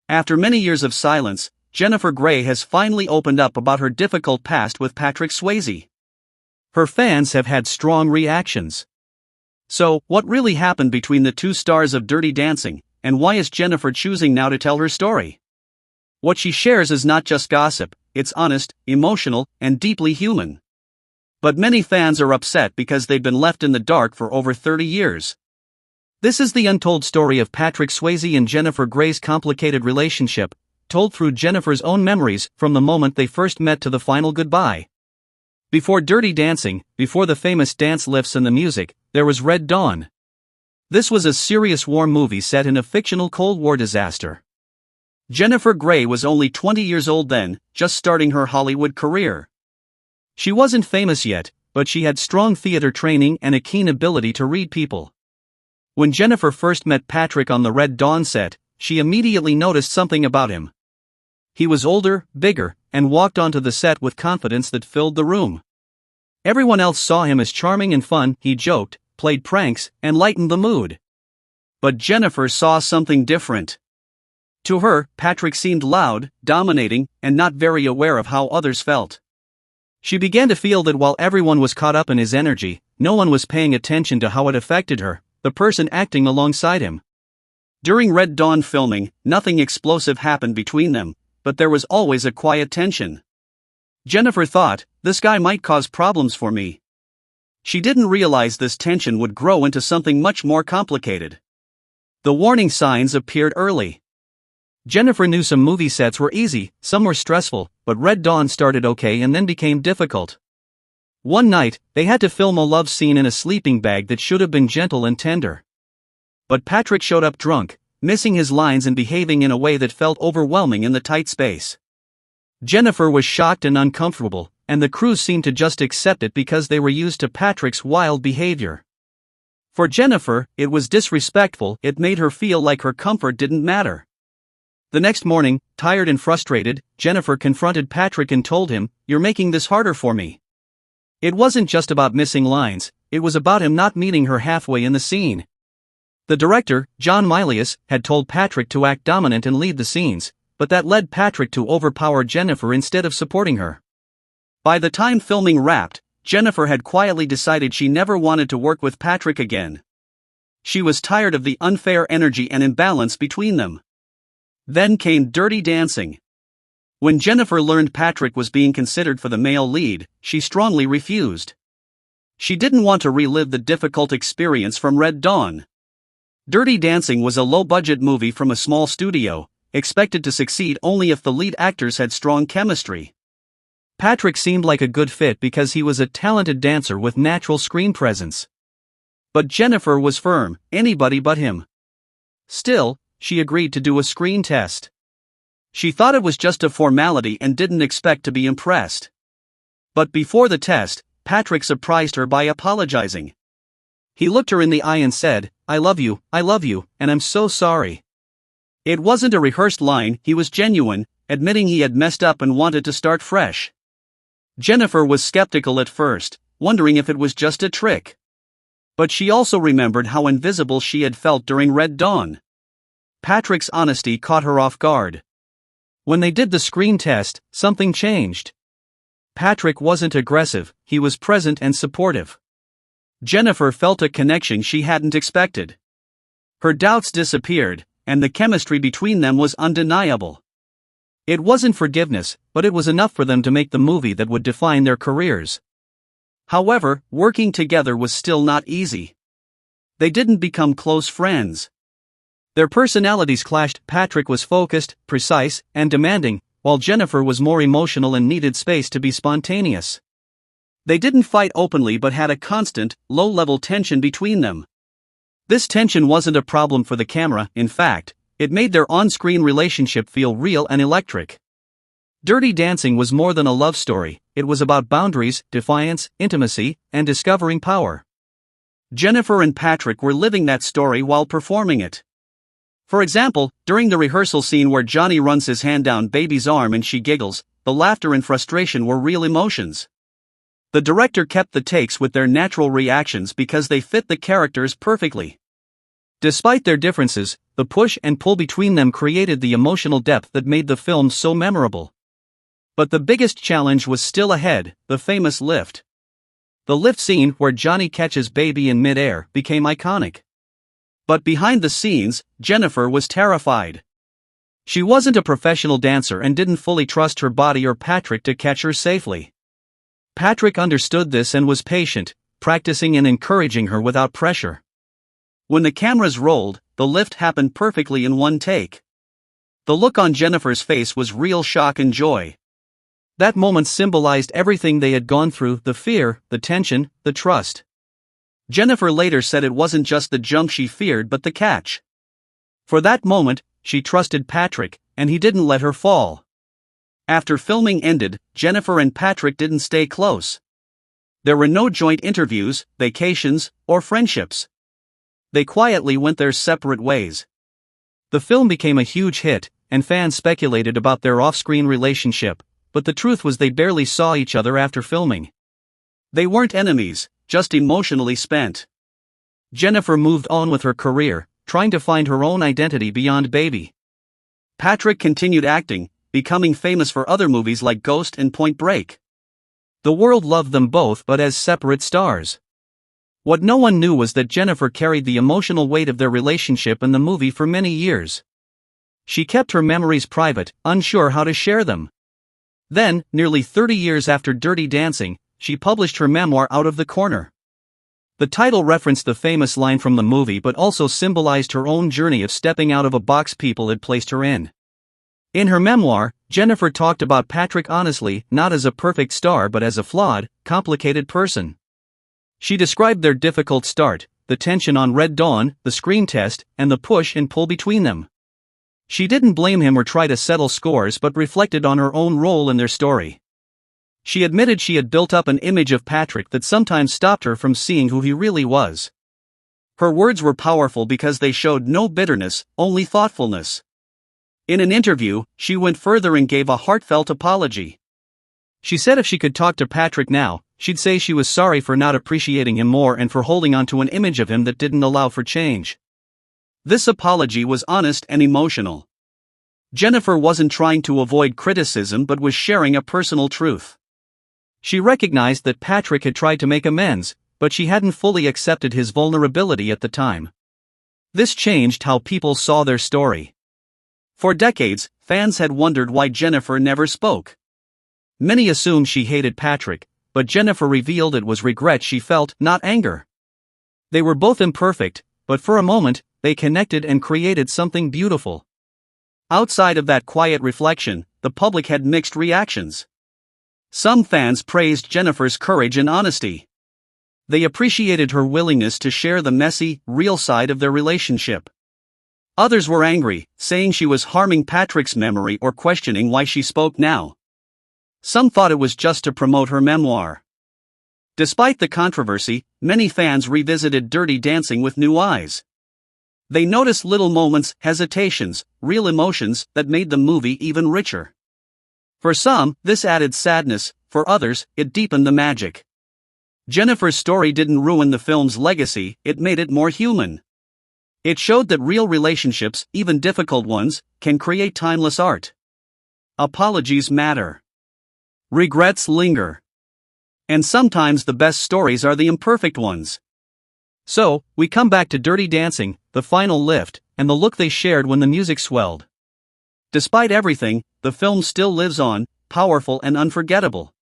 After many years of silence, Jennifer Grey has finally opened up about her difficult past with Patrick Swayze. Her fans have had strong reactions. So, what really happened between the two stars of Dirty Dancing, and why is Jennifer choosing now to tell her story? What she shares is not just gossip, it's honest, emotional, and deeply human. But many fans are upset because they've been left in the dark for over 30 years. This is the untold story of Patrick Swayze and Jennifer Grey's complicated relationship, told through Jennifer's own memories from the moment they first met to the final goodbye. Before Dirty Dancing, before the famous dance lifts and the music, there was Red Dawn. This was a serious war movie set in a fictional Cold War disaster. Jennifer Grey was only 20 years old then, just starting her Hollywood career. She wasn't famous yet, but she had strong theater training and a keen ability to read people. When Jennifer first met Patrick on the Red Dawn set, she immediately noticed something about him. He was older, bigger, and walked onto the set with confidence that filled the room. Everyone else saw him as charming and fun, he joked, played pranks, and lightened the mood. But Jennifer saw something different. To her, Patrick seemed loud, dominating, and not very aware of how others felt. She began to feel that while everyone was caught up in his energy, no one was paying attention to how it affected her, the person acting alongside him. During Red Dawn filming, nothing explosive happened between them, but there was always a quiet tension. Jennifer thought, this guy might cause problems for me. She didn't realize this tension would grow into something much more complicated. The warning signs appeared early. Jennifer knew some movie sets were easy, some were stressful, but Red Dawn started okay and then became difficult. One night, they had to film a love scene in a sleeping bag that should have been gentle and tender. But Patrick showed up drunk, missing his lines and behaving in a way that felt overwhelming in the tight space. Jennifer was shocked and uncomfortable, and the crew seemed to just accept it because they were used to Patrick's wild behavior. For Jennifer, it was disrespectful, it made her feel like her comfort didn't matter. The next morning, tired and frustrated, Jennifer confronted Patrick and told him, "You're making this harder for me." It wasn't just about missing lines, it was about him not meeting her halfway in the scene. The director, John Milius, had told Patrick to act dominant and lead the scenes, but that led Patrick to overpower Jennifer instead of supporting her. By the time filming wrapped, Jennifer had quietly decided she never wanted to work with Patrick again. She was tired of the unfair energy and imbalance between them. Then came Dirty Dancing. When Jennifer learned Patrick was being considered for the male lead, she strongly refused. She didn't want to relive the difficult experience from Red Dawn. Dirty Dancing was a low-budget movie from a small studio, expected to succeed only if the lead actors had strong chemistry. Patrick seemed like a good fit because he was a talented dancer with natural screen presence. But Jennifer was firm, anybody but him. Still, she agreed to do a screen test. She thought it was just a formality and didn't expect to be impressed. But before the test, Patrick surprised her by apologizing. He looked her in the eye and said, I love you, and I'm so sorry." It wasn't a rehearsed line, he was genuine, admitting he had messed up and wanted to start fresh. Jennifer was skeptical at first, wondering if it was just a trick. But she also remembered how invisible she had felt during Red Dawn. Patrick's honesty caught her off guard. When they did the screen test, something changed. Patrick wasn't aggressive, he was present and supportive. Jennifer felt a connection she hadn't expected. Her doubts disappeared, and the chemistry between them was undeniable. It wasn't forgiveness, but it was enough for them to make the movie that would define their careers. However, working together was still not easy. They didn't become close friends. Their personalities clashed. Patrick was focused, precise, and demanding, while Jennifer was more emotional and needed space to be spontaneous. They didn't fight openly but had a constant, low-level tension between them. This tension wasn't a problem for the camera, in fact, it made their on-screen relationship feel real and electric. Dirty Dancing was more than a love story, it was about boundaries, defiance, intimacy, and discovering power. Jennifer and Patrick were living that story while performing it. For example, during the rehearsal scene where Johnny runs his hand down Baby's arm and she giggles, the laughter and frustration were real emotions. The director kept the takes with their natural reactions because they fit the characters perfectly. Despite their differences, the push and pull between them created the emotional depth that made the film so memorable. But the biggest challenge was still ahead, the famous lift. The lift scene where Johnny catches Baby in mid-air became iconic. But behind the scenes, Jennifer was terrified. She wasn't a professional dancer and didn't fully trust her body or Patrick to catch her safely. Patrick understood this and was patient, practicing and encouraging her without pressure. When the cameras rolled, the lift happened perfectly in one take. The look on Jennifer's face was real shock and joy. That moment symbolized everything they had gone through, the fear, the tension, the trust. Jennifer later said it wasn't just the jump she feared but the catch. For that moment, she trusted Patrick, and he didn't let her fall. After filming ended, Jennifer and Patrick didn't stay close. There were no joint interviews, vacations, or friendships. They quietly went their separate ways. The film became a huge hit, and fans speculated about their off-screen relationship, but the truth was they barely saw each other after filming. They weren't enemies, just emotionally spent. Jennifer moved on with her career, trying to find her own identity beyond Baby. Patrick continued acting, becoming famous for other movies like Ghost and Point Break. The world loved them both but as separate stars. What no one knew was that Jennifer carried the emotional weight of their relationship in the movie for many years. She kept her memories private, unsure how to share them. Then, nearly 30 years after Dirty Dancing, she published her memoir Out of the Corner. The title referenced the famous line from the movie but also symbolized her own journey of stepping out of a box people had placed her in. In her memoir, Jennifer talked about Patrick honestly, not as a perfect star but as a flawed, complicated person. She described their difficult start, the tension on Red Dawn, the screen test, and the push and pull between them. She didn't blame him or try to settle scores but reflected on her own role in their story. She admitted she had built up an image of Patrick that sometimes stopped her from seeing who he really was. Her words were powerful because they showed no bitterness, only thoughtfulness. In an interview, she went further and gave a heartfelt apology. She said if she could talk to Patrick now, she'd say she was sorry for not appreciating him more and for holding on to an image of him that didn't allow for change. This apology was honest and emotional. Jennifer wasn't trying to avoid criticism but was sharing a personal truth. She recognized that Patrick had tried to make amends, but she hadn't fully accepted his vulnerability at the time. This changed how people saw their story. For decades, fans had wondered why Jennifer never spoke. Many assumed she hated Patrick, but Jennifer revealed it was regret she felt, not anger. They were both imperfect, but for a moment, they connected and created something beautiful. Outside of that quiet reflection, the public had mixed reactions. Some fans praised Jennifer's courage and honesty. They appreciated her willingness to share the messy, real side of their relationship. Others were angry, saying she was harming Patrick's memory or questioning why she spoke now. Some thought it was just to promote her memoir. Despite the controversy, many fans revisited Dirty Dancing with new eyes. They noticed little moments, hesitations, real emotions that made the movie even richer. For some, this added sadness, for others, it deepened the magic. Jennifer's story didn't ruin the film's legacy, it made it more human. It showed that real relationships, even difficult ones, can create timeless art. Apologies matter. Regrets linger. And sometimes the best stories are the imperfect ones. So, we come back to Dirty Dancing, the final lift, and the look they shared when the music swelled. Despite everything, the film still lives on, powerful and unforgettable.